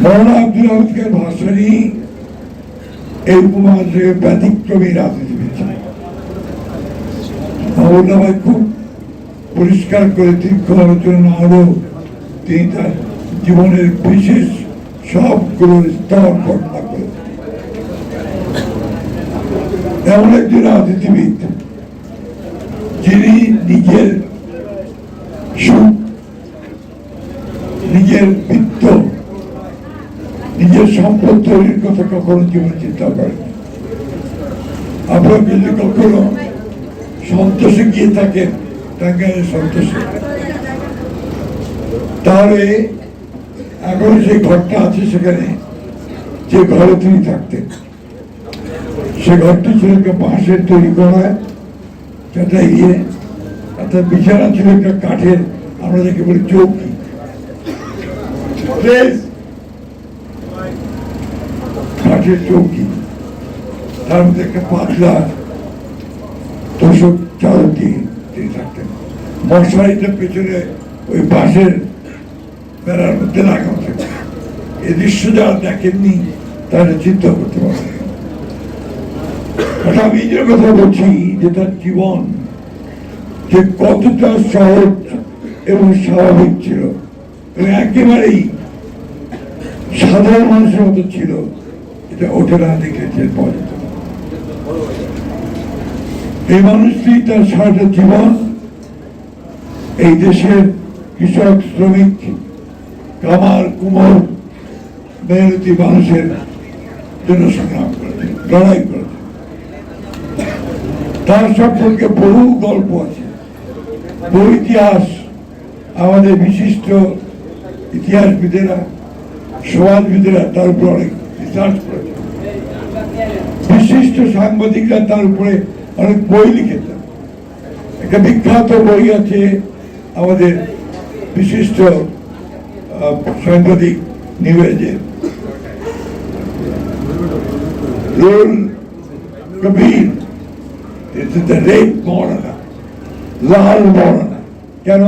মৌলানা আব্দুল হামিদের ভাষণই এই উপমহাদেশে ব্যতিক্রমী রাজনীতিবিদ ছিলেন। মৌলানা ভাই খুব পরিষ্কার করে দীর্ঘ আলোচনা আরো তিনি তার জীবনের বিশেষ সবগুলো স্তর বর্ণনা করেছেন। এমন একজন রাজনীতিবিদ যিনি নিজের সুখ, নিজের বৃত্ত, নিজের সম্পদ তৈরির কথা কখনো জীবনে চিন্তা করেন। আপনারা যদি কখনো সন্তোষে গিয়ে থাকেন, টাঙ্গাইলের সন্তোষে, তাহলে এখন সেই ঘরটা আছে, সেখানে যে ঘরে তিনি থাকতেন, সে ঘরটি ছিল একটা বাঁশের তৈরি করা, সেটা ইয়ে, অর্থাৎ বিছানা ছিল একটা কাঠের, আমরা যাকে বলি চৌকি, কাঠের চৌকি, তার মধ্যে একটা পাতলা তোষক চাদর দিয়ে তিনি থাকতেন। মশারিটা পেছনে ওই বাঁশের বেড়ার মধ্যে লাগানো থাকে। এই দৃশ্য যারা দেখেননি তারা চিন্তা করতে পারবে। আমি যে কথা বলছি যে তার জীবন যে কতটা সহজ এবং স্বাভাবিক ছিল এবং একেবারেই সাধারণ মানুষের মতো ছিল, এটা ওঠে না দেখলে পাওয়া যেত না। এই মানুষটি তার সারাটা জীবন এই দেশের কৃষক, শ্রমিক, কামার, কুমোর, মেহনতি মানুষের জন্য সংগ্রাম করেছে, লড়াই করেছে। তার সম্পর্কে বহু গল্প আছে, বহু ইতিহাস আমাদের বিশিষ্ট ইতিহাসবিদেরা, সমাজবিদেরা তার উপর অনেক রিসার্চ করেছে। বিশিষ্ট সাংবাদিকরা তার উপরে অনেক বই লিখেছেন। একটা বিখ্যাত বই আছে আমাদের বিশিষ্ট সাংবাদিক নিউজের রুল কবির, রেড মৌলানা, লাল মৌলানা। কেন?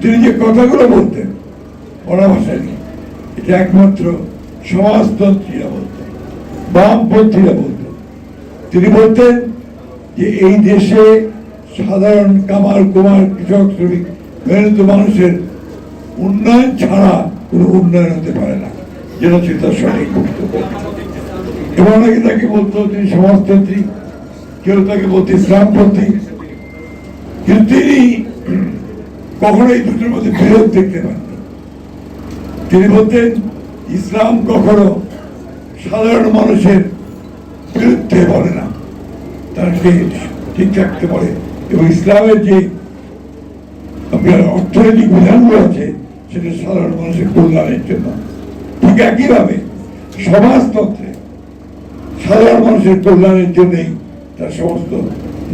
তিনি যে কথাগুলো বলতেন ওরা ভাষায় নিয়ে, এটা একমাত্র সমাজতন্ত্রীরা বলতেন, বামপন্থীরা বলতেন। তিনি বলতেন যে এই দেশে সাধারণ কামার, কুমার, কৃষক, শ্রমিক, মেহনত মানুষের উন্নয়ন ছাড়া কোনো উন্নয়ন হতে পারে না, যেটা ছিল তার সঠিক বক্তব্য। এবং অনেকে তাকে বলতো তিনি সমাজতন্ত্রী, কেউ তাকে বলতো ইসলামপন্থী, কিন্তু তিনি কখনো এই দুটোর মধ্যে বিরোধ দেখতে পাননি। তিনি বলতেন ইসলাম কখনো সাধারণ মানুষের বিরুদ্ধে বলে না, তাকে ঠিক রাখতে পারে। এবং ইসলামের যে আপনার অর্থনৈতিক বিধানগুলো আছে সেটা সাধারণ মানুষের কল্যাণের জন্য। ঠিক একইভাবে সমাজতন্ত্রে সাধারণ মানুষের কল্যাণের জন্যই তার সমস্ত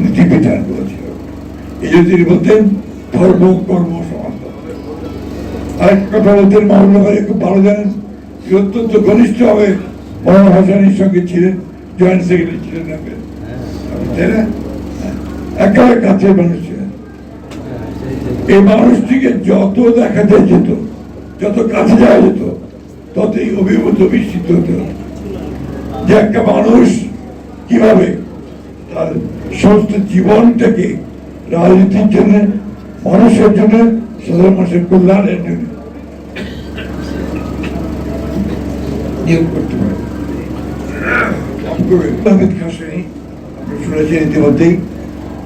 নীতিবিধানগুলো ছিল। এই জন্য তিনি বলতেন ধর্ম, কর্ম, সমাজতন্ত্র। আরেকটা কথা বলতেন, মাহমুদ ভাই খুব ভালো জানেন, অত্যন্ত ঘনিষ্ঠ ভাবে মৌলানা ভাসানীর সঙ্গে ছিলেন, জয়েন্ট সেক্রেটারি ছিলেন, তাই না? একেবারে কাছের মানুষ ছিলেন। এই মানুষটিকে যত দেখাতে যেত, যত কাছে যাওয়া যেত, ততই অভিভূত, বিস্মিত হতে হতো যে একটা মানুষ কিভাবে তার সমস্ত জীবনটাকে রাজনীতির জন্য, মানুষের জন্য, সাধারণ মানুষের কল্যাণের জন্য নিয়োগ করতে পারে। শুনেছেন ইতিমধ্যেই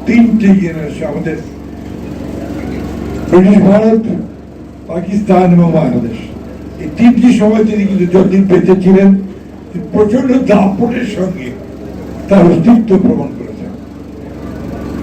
তিনটে জেনারেশন আমাদের ব্রিটিশ ভারত, পাকিস্তান এবং বাংলাদেশ, এই তিনটি সময় তিনি কিন্তু যতদিন বেঁচে ছিলেন প্রচন্ড দাপটের সঙ্গে তার অস্তিত্ব প্রমাণ